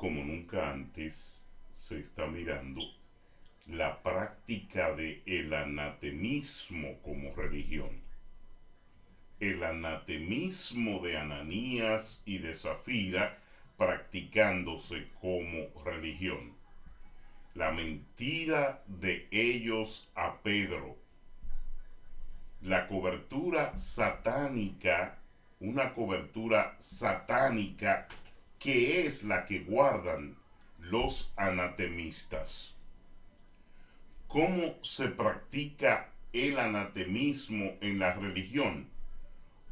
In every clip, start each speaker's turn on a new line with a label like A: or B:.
A: como nunca antes se está mirando la práctica de el anatemismo como religión. El anatemismo de Ananías y de Zafira practicándose como religión. La mentira de ellos a Pedro. La cobertura satánica, una cobertura satánica que es la que guardan los anatemistas. ¿Cómo se practica el anatemismo en la religión?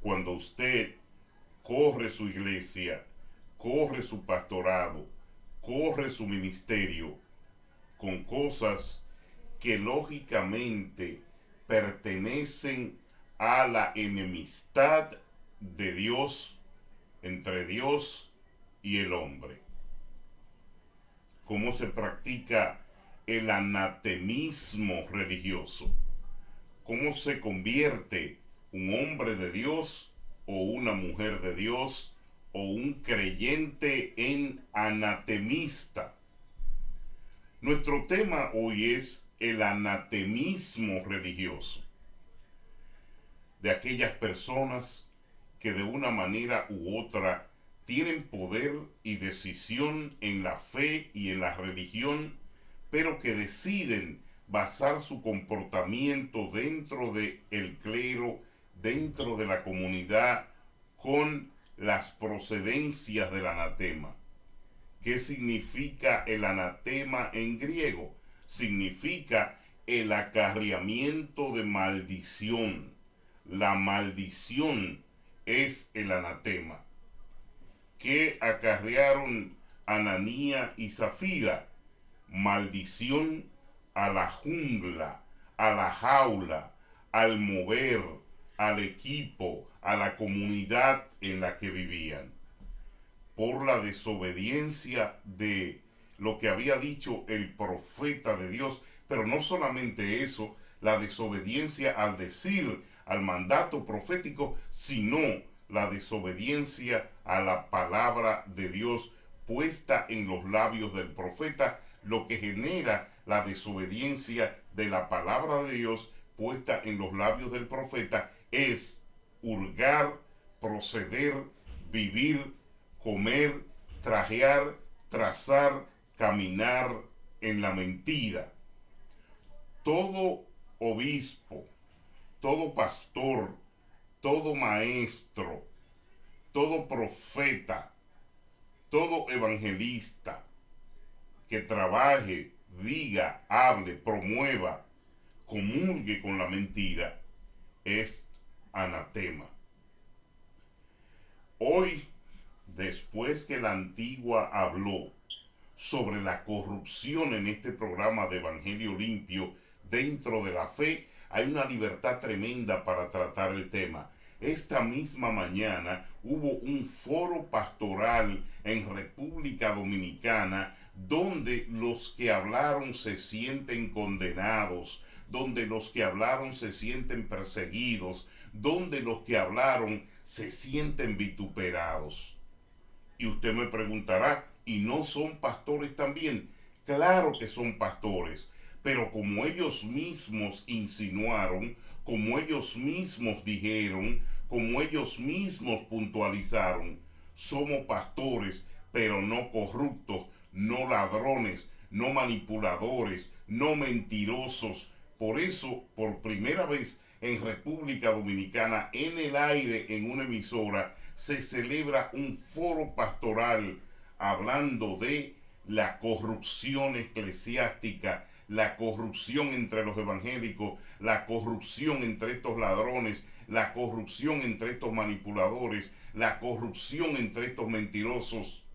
A: Cuando usted corre su iglesia, corre su pastorado, corre su ministerio con cosas que lógicamente pertenecen a la enemistad de Dios, entre Dios y el hombre. ¿Cómo se practica el anatemismo religioso? ¿Cómo se convierte un hombre de Dios o una mujer de Dios o un creyente en anatemista? Nuestro tema hoy es el anatemismo religioso de aquellas personas que de una manera u otra tienen poder y decisión en la fe y en la religión, pero que deciden basar su comportamiento dentro del clero, dentro de la comunidad, con las procedencias del anatema. ¿Qué significa el anatema en griego? Significa el acarreamiento de maldición. La maldición es el anatema. ¿Qué acarrearon Ananía y Zafira? Maldición a la jungla, a la jaula, al mover, al equipo, a la comunidad en la que vivían, por la desobediencia de lo que había dicho el profeta de Dios. Pero no solamente eso, la desobediencia al decir, al mandato profético, sino la desobediencia a la palabra de Dios puesta en los labios del profeta, lo que genera la desobediencia de la palabra de Dios puesta en los labios del profeta es hurgar, proceder, vivir, comer, trajear, trazar, caminar en la mentira. Todo obispo, todo pastor, todo maestro, todo profeta, todo evangelista que trabaje, diga, hable, promueva, comulgue con la mentira, es anatema. Hoy, después que la antigua habló sobre la corrupción en este programa de Evangelio Limpio dentro de la fe, hay una libertad tremenda para tratar el tema. Esta misma mañana hubo un foro pastoral en República Dominicana donde los que hablaron se sienten condenados, donde los que hablaron se sienten perseguidos, donde los que hablaron se sienten vituperados. Y usted me preguntará, ¿y no son pastores también? Claro que son pastores, pero como ellos mismos insinuaron, como ellos mismos dijeron, como ellos mismos puntualizaron, somos pastores, pero no corruptos, no ladrones, no manipuladores, no mentirosos. Por eso, por primera vez en República Dominicana, en el aire, en una emisora, se celebra un foro pastoral hablando de la corrupción eclesiástica, la corrupción entre los evangélicos, la corrupción entre estos ladrones, la corrupción entre estos manipuladores, la corrupción entre estos mentirosos.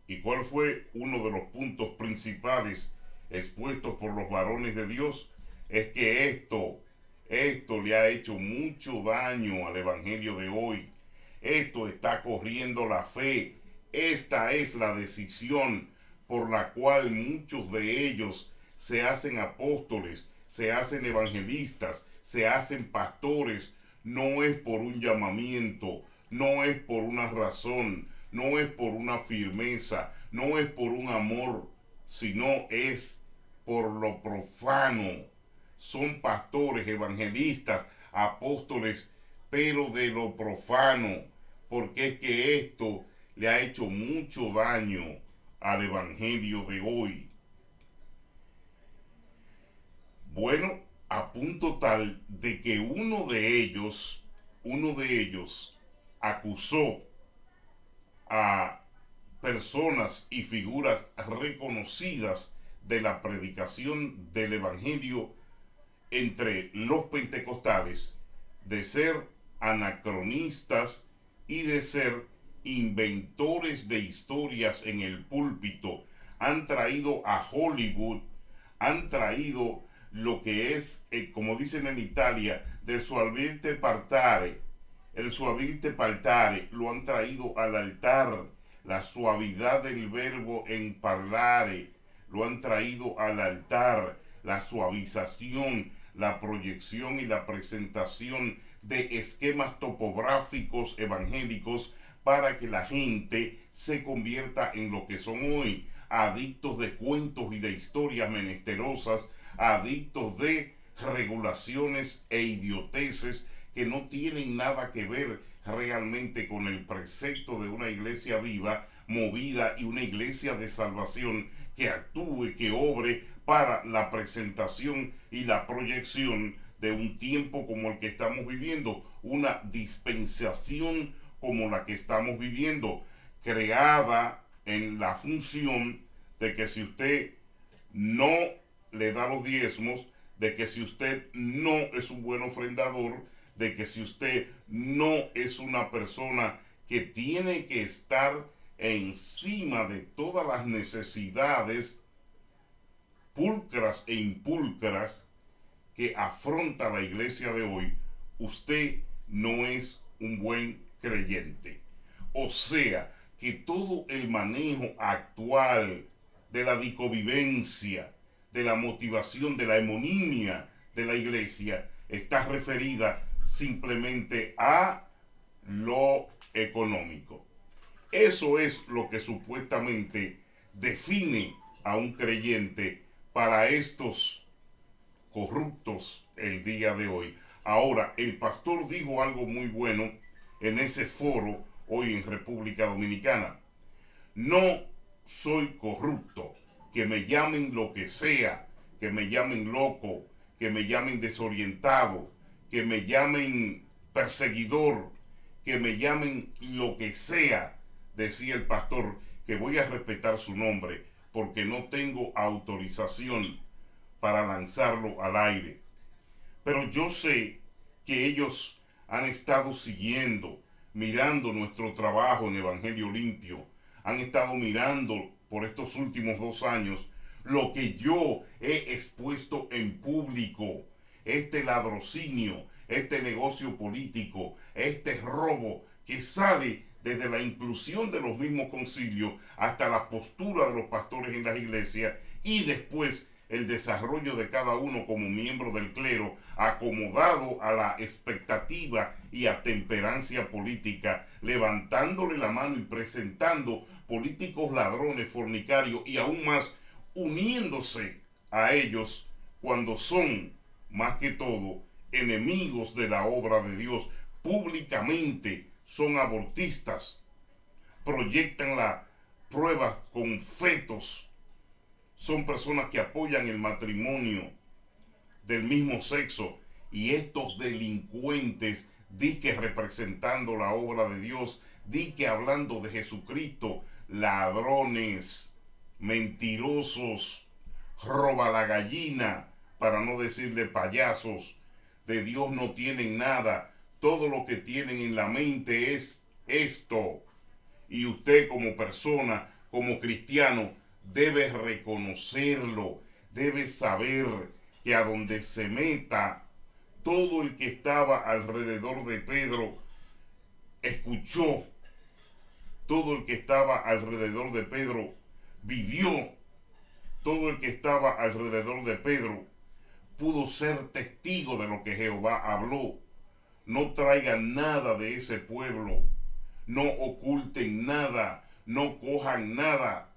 A: ¿Y cuál fue uno de los puntos principales expuestos por los varones de Dios? Es que esto le ha hecho mucho daño al evangelio de hoy. Esto está corriendo la fe. Esta es la decisión por la cual muchos de ellos se hacen apóstoles, se hacen evangelistas, se hacen pastores. No es por un llamamiento, no es por una razón, no es por una firmeza, no es por un amor, sino es por lo profano. Son pastores, evangelistas, apóstoles, pero de lo profano, porque es que esto le ha hecho mucho daño al evangelio de hoy. Bueno, a punto tal de que uno de ellos acusó a personas y figuras reconocidas de la predicación del evangelio entre los pentecostales de ser anacronistas y de ser inventores de historias en el púlpito. Han traído a Hollywood, han traído lo que es, como dicen en Italia, del suavilte partare. El suavilte partare lo han traído al altar. La suavidad del verbo en parlare lo han traído al altar. La suavización, la proyección y la presentación de esquemas topográficos evangélicos para que la gente se convierta en lo que son hoy, adictos de cuentos y de historias menesterosas, adictos de regulaciones e idioteces que no tienen nada que ver realmente con el precepto de una iglesia viva, movida, y una iglesia de salvación que actúe, que obre para la presentación y la proyección de un tiempo como el que estamos viviendo, una dispensación como la que estamos viviendo, creada en la función de que si usted no le da los diezmos, de que si usted no es un buen ofrendador, de que si usted no es una persona que tiene que estar encima de todas las necesidades pulcras e impulcras que afronta la iglesia de hoy, usted no es un buen creyente. O sea, que todo el manejo actual de la dicovivencia, de la motivación, de la hemonimia de la iglesia, está referida simplemente a lo económico. Eso es lo que supuestamente define a un creyente para estos corruptos el día de hoy. Ahora, el pastor dijo algo muy bueno en ese foro hoy en República Dominicana. No soy corrupto, que me llamen lo que sea, que me llamen loco, que me llamen desorientado, que me llamen perseguidor, que me llamen lo que sea, decía el pastor, que voy a respetar su nombre, porque no tengo autorización para lanzarlo al aire. Pero yo sé que ellos han estado siguiendo, mirando nuestro trabajo en Evangelio Limpio, han estado mirando por estos últimos 2 años lo que yo he expuesto en público, este ladrocinio, este negocio político, este robo que sale desde la inclusión de los mismos concilios hasta la postura de los pastores en las iglesias y después el desarrollo de cada uno como miembro del clero, acomodado a la expectativa y atemperancia política, levantándole la mano y presentando políticos ladrones, fornicarios y aún más uniéndose a ellos cuando son, más que todo, enemigos de la obra de Dios, públicamente son abortistas, proyectan las pruebas con fetos, son personas que apoyan el matrimonio del mismo sexo, y estos delincuentes, di que representando la obra de Dios, di que hablando de Jesucristo, ladrones, mentirosos, roba la gallina, para no decirle payasos, de Dios no tienen nada, todo lo que tienen en la mente es esto. Y usted como persona, como cristiano, debe reconocerlo, debe saber que a donde se meta, todo el que estaba alrededor de Pedro escuchó, todo el que estaba alrededor de Pedro vivió, todo el que estaba alrededor de Pedro pudo ser testigo de lo que Jehová habló. No traigan nada de ese pueblo, no oculten nada, no cojan nada.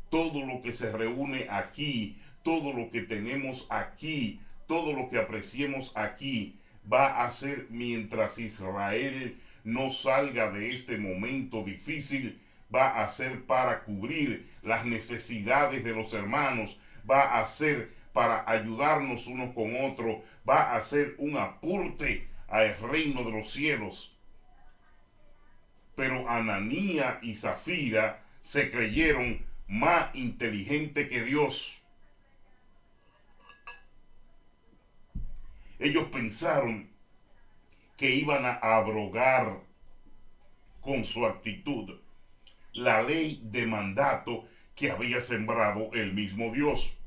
A: Todo lo que se reúne aquí, todo lo que tenemos aquí, todo lo que apreciemos aquí, va a ser mientras Israel no salga de este momento difícil, va a ser para cubrir las necesidades de los hermanos, va a ser para ayudarnos unos con otros, va a ser un aporte al reino de los cielos. Pero Ananía y Zafira se creyeron más inteligentes que Dios. Ellos pensaron que iban a abrogar con su actitud la ley de mandato que había sembrado el mismo Dios.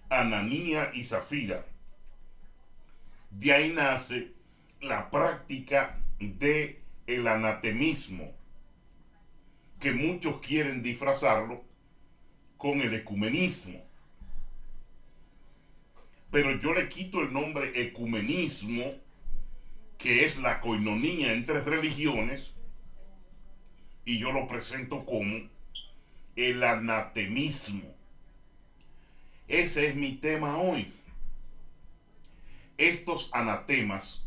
A: Ananía y Zafira. De ahí nace la práctica de el anatemismo, que muchos quieren disfrazarlo con el ecumenismo. Pero yo le quito el nombre ecumenismo, que es la coinonía entre religiones, y yo lo presento como el anatemismo. Ese es mi tema hoy. Estos anatemas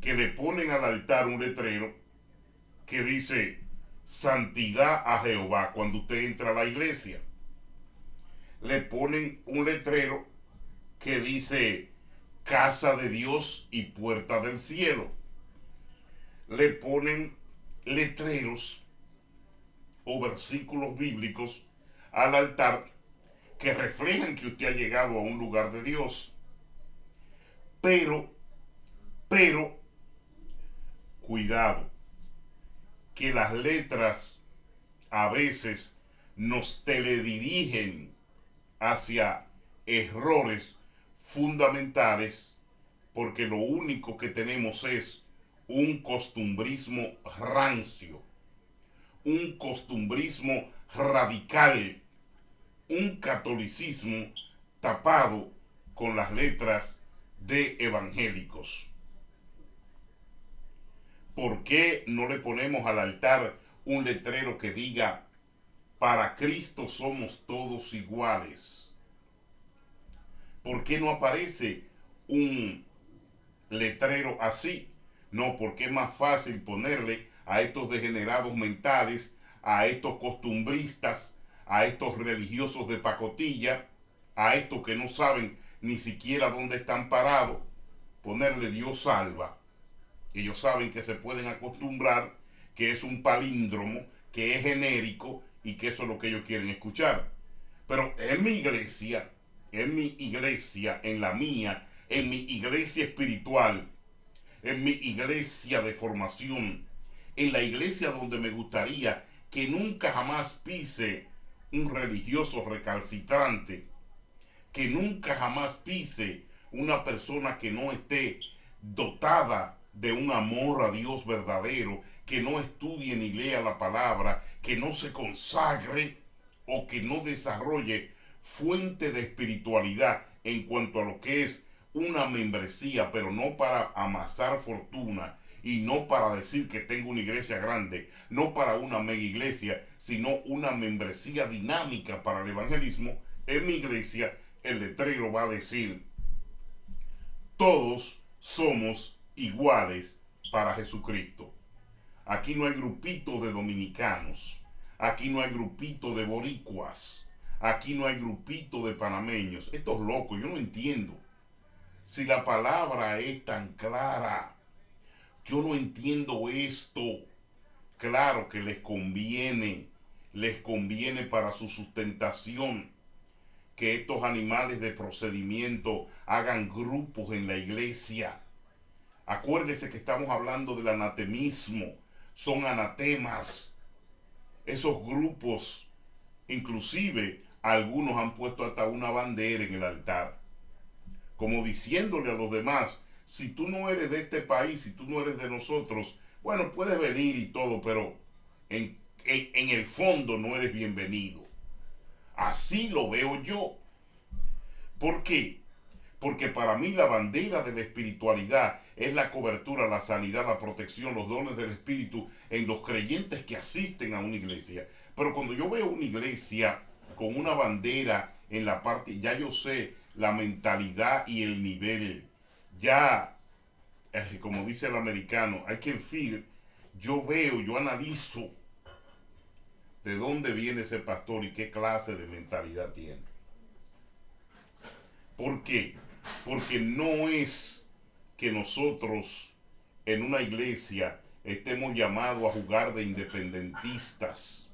A: que le ponen al altar un letrero que dice santidad a Jehová cuando usted entra a la iglesia. Le ponen un letrero que dice casa de Dios y puerta del cielo. Le ponen letreros o versículos bíblicos al altar que reflejan que usted ha llegado a un lugar de Dios. Pero, cuidado, que las letras a veces nos teledirigen hacia errores fundamentales, porque lo único que tenemos es un costumbrismo rancio, un costumbrismo radical, un catolicismo tapado con las letras de evangélicos. ¿Por qué no le ponemos al altar un letrero que diga para Cristo somos todos iguales? ¿Por qué no aparece un letrero así? No, porque es más fácil ponerle a estos degenerados mentales, a estos costumbristas, a estos religiosos de pacotilla, a estos que no saben ni siquiera dónde están parados, ponerle Dios salva. Ellos saben que se pueden acostumbrar, que es un palíndromo, que es genérico y que eso es lo que ellos quieren escuchar. Pero en mi iglesia, en la mía, en mi iglesia espiritual, en mi iglesia de formación, en la iglesia donde me gustaría que nunca jamás pise un religioso recalcitrante, que nunca jamás pise una persona que no esté dotada de un amor a Dios verdadero, que no estudie ni lea la palabra, que no se consagre o que no desarrolle fuente de espiritualidad en cuanto a lo que es una membresía, pero no para amasar fortuna y no para decir que tengo una iglesia grande, no para una mega iglesia, sino una membresía dinámica para el evangelismo. En mi iglesia el letrero va a decir todos somos iguales para Jesucristo. Aquí no hay grupito de dominicanos, aquí no hay grupito de boricuas, aquí no hay grupito de panameños. Estos locos, yo no entiendo. Si la palabra es tan clara, yo no entiendo esto. Claro que les conviene para su sustentación que estos animales de procedimiento hagan grupos en la iglesia. Acuérdese que estamos hablando del anatemismo, son anatemas. Esos grupos, inclusive algunos han puesto hasta una bandera en el altar, como diciéndole a los demás, si tú no eres de este país, si tú no eres de nosotros, bueno, puedes venir y todo, pero en el fondo no eres bienvenido. Así lo veo yo. ¿Por qué? Porque para mí la bandera de la espiritualidad es la cobertura, la sanidad, la protección, los dones del Espíritu en los creyentes que asisten a una iglesia. Pero cuando yo veo una iglesia con una bandera en la parte, ya yo sé la mentalidad y el nivel. Ya, como dice el americano, I can feel, yo veo, yo analizo de dónde viene ese pastor y qué clase de mentalidad tiene. ¿Por qué? Porque no es que nosotros en una iglesia estemos llamados a jugar de independentistas.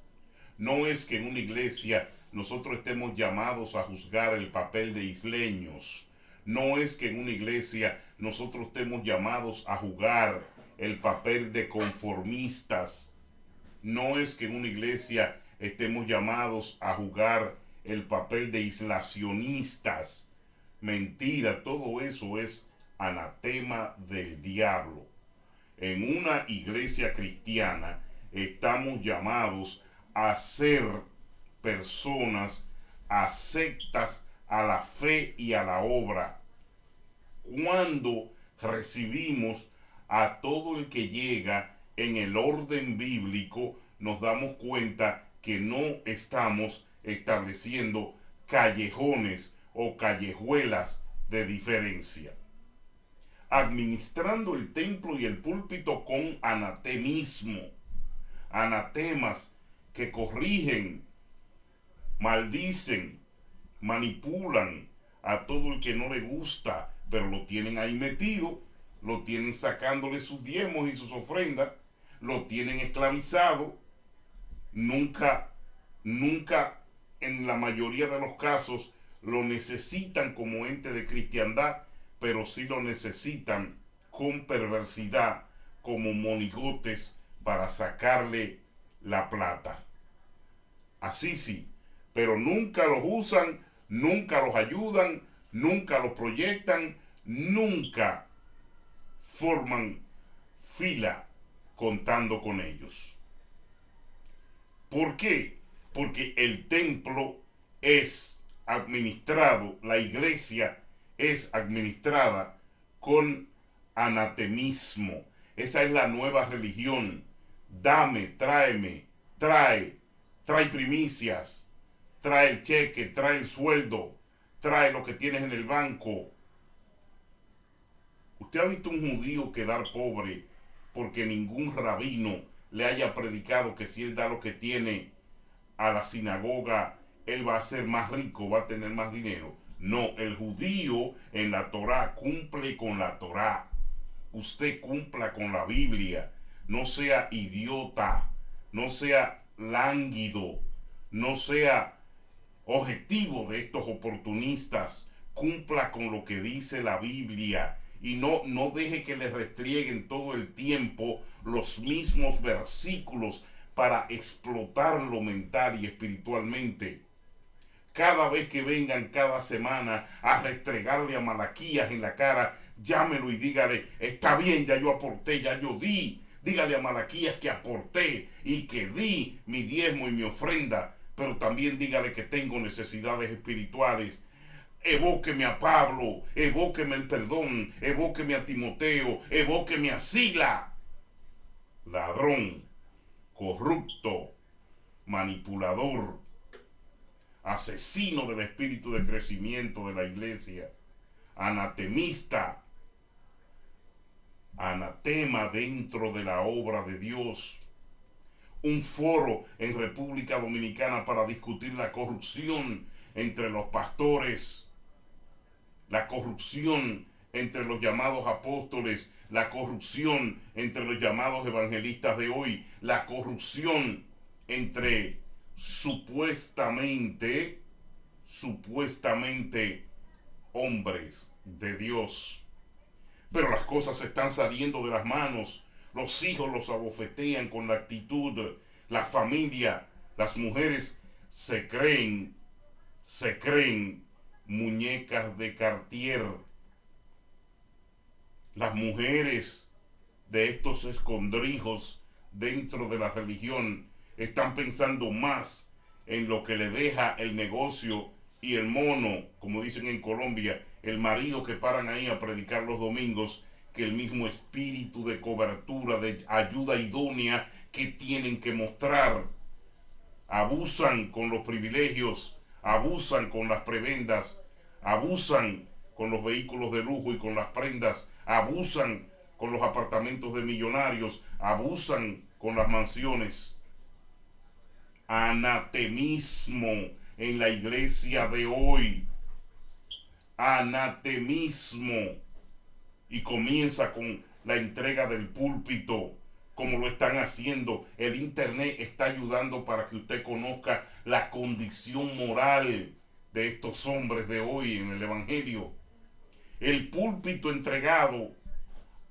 A: No es que en una iglesia nosotros estemos llamados a juzgar el papel de isleños. No es que en una iglesia nosotros estemos llamados a jugar el papel de conformistas. No es que en una iglesia estemos llamados a jugar el papel de aislacionistas. Mentira, todo eso es anatema del diablo. En una iglesia cristiana estamos llamados a ser personas aceptas a la fe y a la obra. Cuando recibimos a todo el que llega en el orden bíblico, nos damos cuenta que no estamos estableciendo callejones o callejuelas de diferencia. Administrando el templo y el púlpito con anatemismo, anatemas que corrigen, maldicen, manipulan a todo el que no le gusta, pero lo tienen ahí metido, lo tienen sacándole sus diezmos y sus ofrendas, lo tienen esclavizado, nunca en la mayoría de los casos lo necesitan como ente de cristiandad, pero sí lo necesitan con perversidad como monigotes para sacarle la plata. Así sí, pero nunca los usan, nunca los ayudan, nunca los proyectan, nunca forman fila contando con ellos. ¿Por qué? Porque el templo es administrado, la iglesia es administrada con anatemismo. Esa es la nueva religión. Dame, tráeme, trae primicias, trae el cheque, trae el sueldo, trae lo que tienes en el banco. ¿Usted ha visto un judío quedar pobre porque ningún rabino le haya predicado que si él da lo que tiene a la sinagoga, él va a ser más rico, va a tener más dinero? No, el judío en la Torá cumple con la Torá. Usted cumpla con la Biblia. No sea idiota, no sea lánguido, no sea objetivo de estos oportunistas. Cumpla con lo que dice la Biblia y no deje que le restrieguen todo el tiempo los mismos versículos para explotarlo mental y espiritualmente. Cada vez que vengan cada semana a restregarle a Malaquías en la cara, llámelo y dígale, está bien, ya yo aporté, ya yo di. Dígale a Malaquías que aporté y que di mi diezmo y mi ofrenda, pero también dígale que tengo necesidades espirituales. Evóqueme a Pablo, evóqueme el perdón, evóqueme a Timoteo, evóqueme a Sila. Ladrón, corrupto, manipulador, asesino del espíritu de crecimiento de la iglesia, anatemista, anatema dentro de la obra de Dios. Un foro en República Dominicana para discutir la corrupción entre los pastores, la corrupción entre los llamados apóstoles, la corrupción entre los llamados evangelistas de hoy, la corrupción entre supuestamente hombres de Dios. Pero las cosas se están saliendo de las manos. Los hijos los abofetean con la actitud. La familia, las mujeres se creen muñecas de Cartier. Las mujeres de estos escondrijos dentro de la religión están pensando más en lo que le deja el negocio y el mono, como dicen en Colombia, el marido que paran ahí a predicar los domingos, que el mismo espíritu de cobertura, de ayuda idónea que tienen que mostrar. Abusan con los privilegios, abusan con las prebendas, abusan con los vehículos de lujo y con las prendas, abusan con los apartamentos de millonarios, abusan con las mansiones. Anatemismo en la iglesia de hoy. Anatemismo. Y comienza con la entrega del púlpito, como lo están haciendo. El internet está ayudando para que usted conozca la condición moral de estos hombres de hoy en el evangelio. El púlpito entregado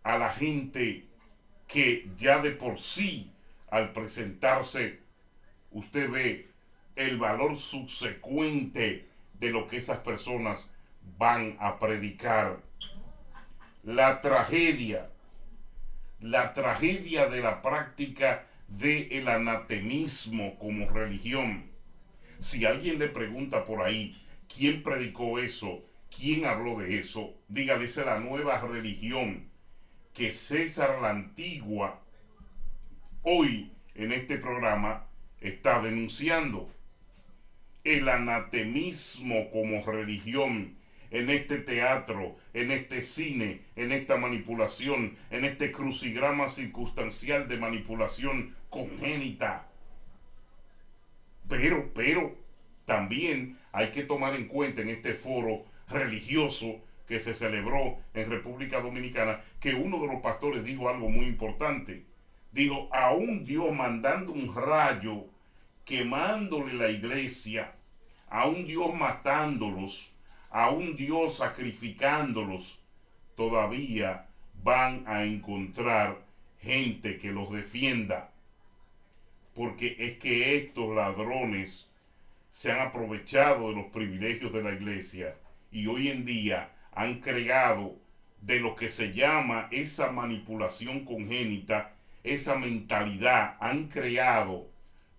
A: a la gente que ya de por sí, al presentarse, usted ve el valor subsecuente de lo que esas personas van a predicar. La tragedia de la práctica del anatemismo como religión. Si alguien le pregunta por ahí, ¿quién predicó eso? ¿Quién habló de eso? Dígale, esa es la nueva religión que César la Antigua hoy en este programa está denunciando. El anatemismo como religión en este teatro, en este cine, en esta manipulación, en este crucigrama circunstancial de manipulación congénita. Pero, también hay que tomar en cuenta en este foro religioso que se celebró en República Dominicana, que uno de los pastores dijo algo muy importante. Dijo, aún Dios mandando un rayo, quemándole la iglesia, a un Dios matándolos, a un Dios sacrificándolos, todavía van a encontrar gente que los defienda. Porque es que estos ladrones se han aprovechado de los privilegios de la iglesia y hoy en día han creado de lo que se llama esa manipulación congénita, esa mentalidad, han creado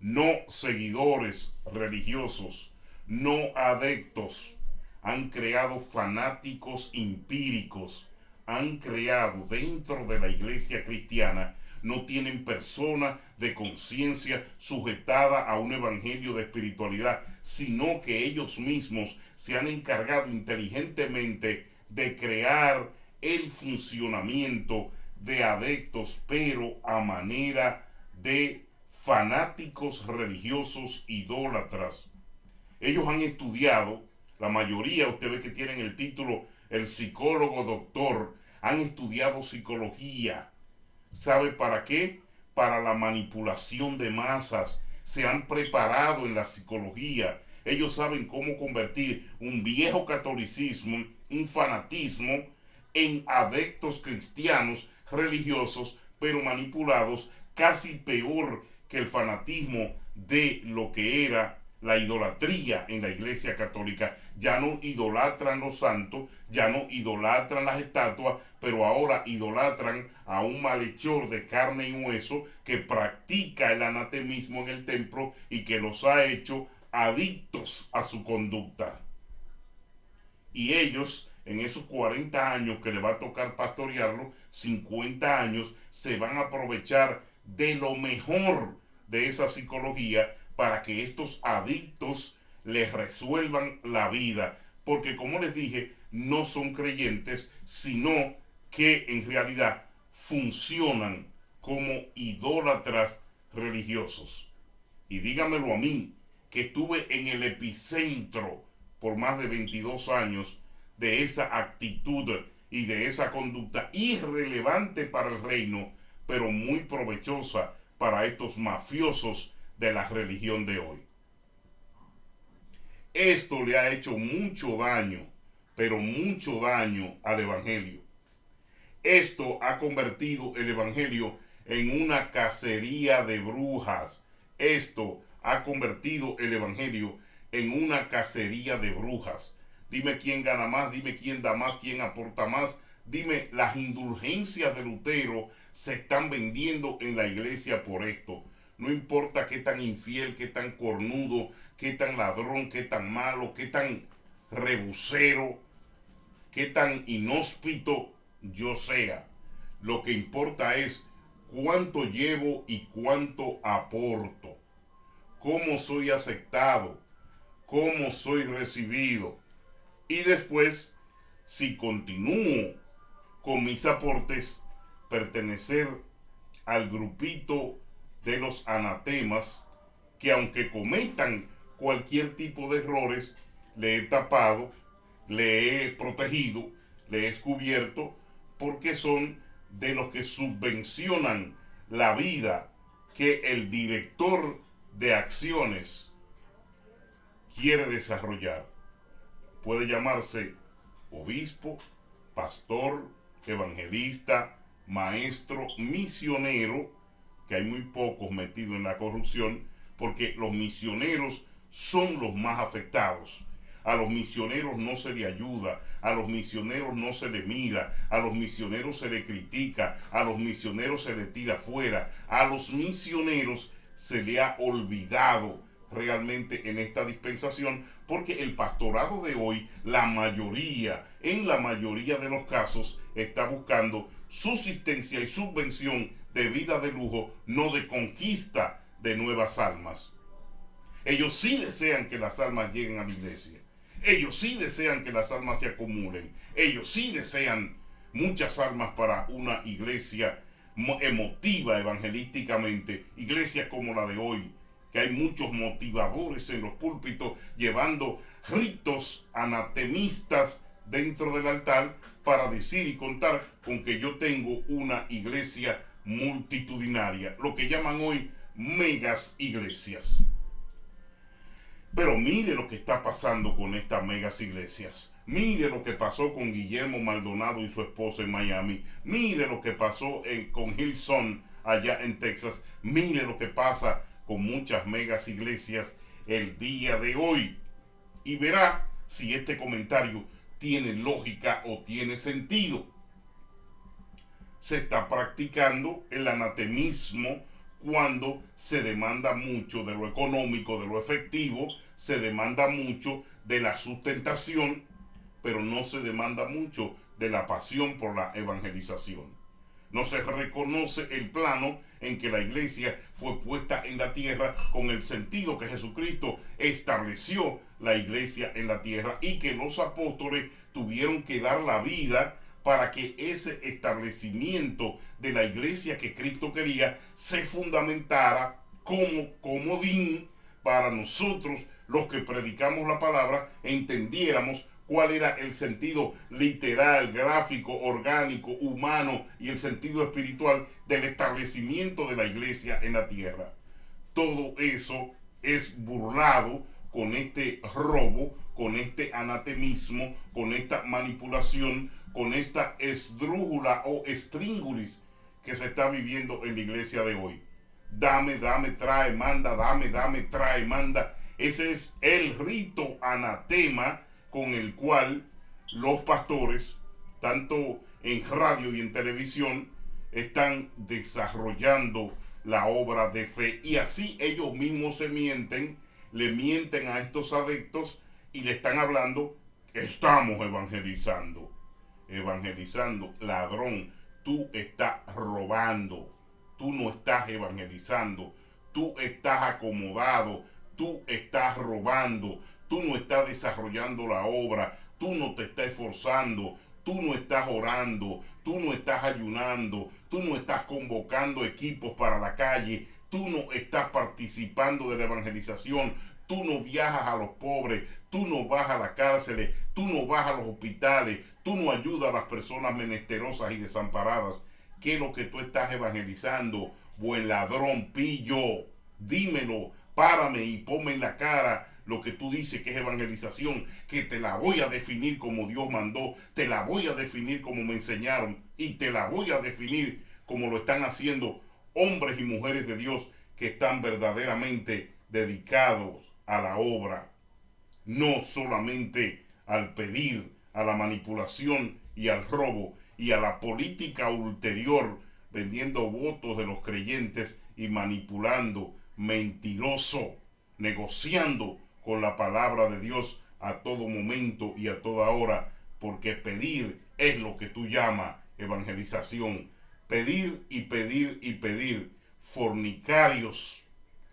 A: no seguidores religiosos, no adeptos, han creado fanáticos empíricos, han creado dentro de la iglesia cristiana, no tienen persona de conciencia sujetada a un evangelio de espiritualidad, sino que ellos mismos se han encargado inteligentemente de crear el funcionamiento de adeptos, pero a manera de fanáticos religiosos idólatras. Ellos han estudiado, la mayoría, usted ve que tienen el título, el psicólogo doctor, han estudiado psicología. ¿Sabe para qué? Para la manipulación de masas. Se han preparado en la psicología. Ellos saben cómo convertir un viejo catolicismo, un fanatismo, en adeptos cristianos religiosos, pero manipulados, casi peor que el fanatismo de lo que era la idolatría en la iglesia católica. Ya no idolatran los santos, ya no idolatran las estatuas, pero ahora idolatran a un malhechor de carne y hueso que practica el anatemismo en el templo y que los ha hecho adictos a su conducta. Y ellos, en esos 40 años que le va a tocar pastorearlo, 50 años, se van a aprovechar de lo mejor de esa psicología para que estos adictos les resuelvan la vida. Porque como les dije, no son creyentes, sino que en realidad funcionan como idólatras religiosos. Y dígamelo a mí, que estuve en el epicentro por más de 22 años de esa actitud y de esa conducta irrelevante para el reino, pero muy provechosa para estos mafiosos de la religión de hoy. Esto le ha hecho mucho daño, pero mucho daño al evangelio. Esto ha convertido el evangelio en una cacería de brujas. Esto ha convertido el evangelio en una cacería de brujas. Dime quién gana más, dime quién da más, quién aporta más. Dime, las indulgencias de Lutero se están vendiendo en la iglesia por esto. No importa qué tan infiel, qué tan cornudo, qué tan ladrón, qué tan malo, qué tan rebusero, qué tan inhóspito yo sea. Lo que importa es cuánto llevo y cuánto aporto, cómo soy aceptado, cómo soy recibido. Y después, si continúo con mis aportes, pertenecer al grupito de los anatemas, que aunque cometan cualquier tipo de errores, le he tapado, le he protegido, le he cubierto, porque son de los que subvencionan la vida que el director de acciones quiere desarrollar. Puede llamarse obispo, pastor, evangelista, maestro, misionero, que hay muy pocos metidos en la corrupción, porque los misioneros son los más afectados. A los misioneros no se le ayuda, a los misioneros no se le mira, a los misioneros se le critica, a los misioneros se le tira fuera, a los misioneros se le ha olvidado realmente en esta dispensación, porque el pastorado de hoy, en la mayoría de los casos, está buscando subsistencia y subvención de vida de lujo, no de conquista de nuevas almas. Ellos sí desean que las almas lleguen a la iglesia. Ellos sí desean que las almas se acumulen. Ellos sí desean muchas almas para una iglesia emotiva evangelísticamente, iglesias como la de hoy, que hay muchos motivadores en los púlpitos llevando ritos anatemistas dentro del altar para decir y contar con que yo tengo una iglesia multitudinaria, lo que llaman hoy megas iglesias. Pero mire lo que está pasando con estas megas iglesias. Mire lo que pasó con Guillermo Maldonado y su esposa en Miami. Mire lo que pasó con Hillsong allá en Texas. Mire lo que pasa con muchas megas iglesias el día de hoy. Y verá si este comentario tiene lógica o tiene sentido. Se está practicando el anatemismo cuando se demanda mucho de lo económico, de lo efectivo, se demanda mucho de la sustentación, pero no se demanda mucho de la pasión por la evangelización. No se reconoce el plano en que la iglesia fue puesta en la tierra con el sentido que Jesucristo estableció la iglesia en la tierra y que los apóstoles tuvieron que dar la vida para que ese establecimiento de la iglesia que Cristo quería se fundamentara como comodín para nosotros los que predicamos la palabra, entendiéramos cuál era el sentido literal, gráfico, orgánico, humano y el sentido espiritual del establecimiento de la iglesia en la tierra. Todo eso es burlado con este robo, con este anatemismo, con esta manipulación, con esta esdrújula o estríngulis que se está viviendo en la iglesia de hoy. Dame, trae, manda, dame, trae, manda. Ese es el rito anatema con el cual los pastores, tanto en radio y en televisión, están desarrollando la obra de fe. Y así ellos mismos se mienten, le mienten a estos adeptos y le están hablando, estamos evangelizando. Evangelizando, ladrón, tú estás robando, tú no estás evangelizando, tú estás acomodado, tú estás robando, tú no estás desarrollando la obra, tú no te estás esforzando, tú no estás orando, tú no estás ayunando, tú no estás convocando equipos para la calle, tú no estás participando de la evangelización, tú no viajas a los pobres, tú no vas a las cárceles, tú no vas a los hospitales, tú no ayudas a las personas menesterosas y desamparadas. ¿Qué es lo que tú estás evangelizando? Buen ladrón, pillo, dímelo, párame y ponme en la cara lo que tú dices que es evangelización, que te la voy a definir como Dios mandó, te la voy a definir como me enseñaron y te la voy a definir como lo están haciendo hombres y mujeres de Dios que están verdaderamente dedicados a la obra, no solamente al pedir, a la manipulación y al robo y a la política ulterior, vendiendo votos de los creyentes y manipulando, mentiroso, negociando con la palabra de Dios a todo momento y a toda hora porque pedir es lo que tú llamas evangelización. Pedir y pedir y pedir. Fornicarios,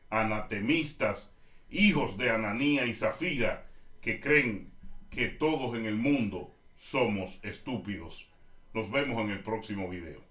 A: anatemistas, hijos de Ananía y Zafira, que creen que todos en el mundo somos estúpidos. Nos vemos en el próximo video.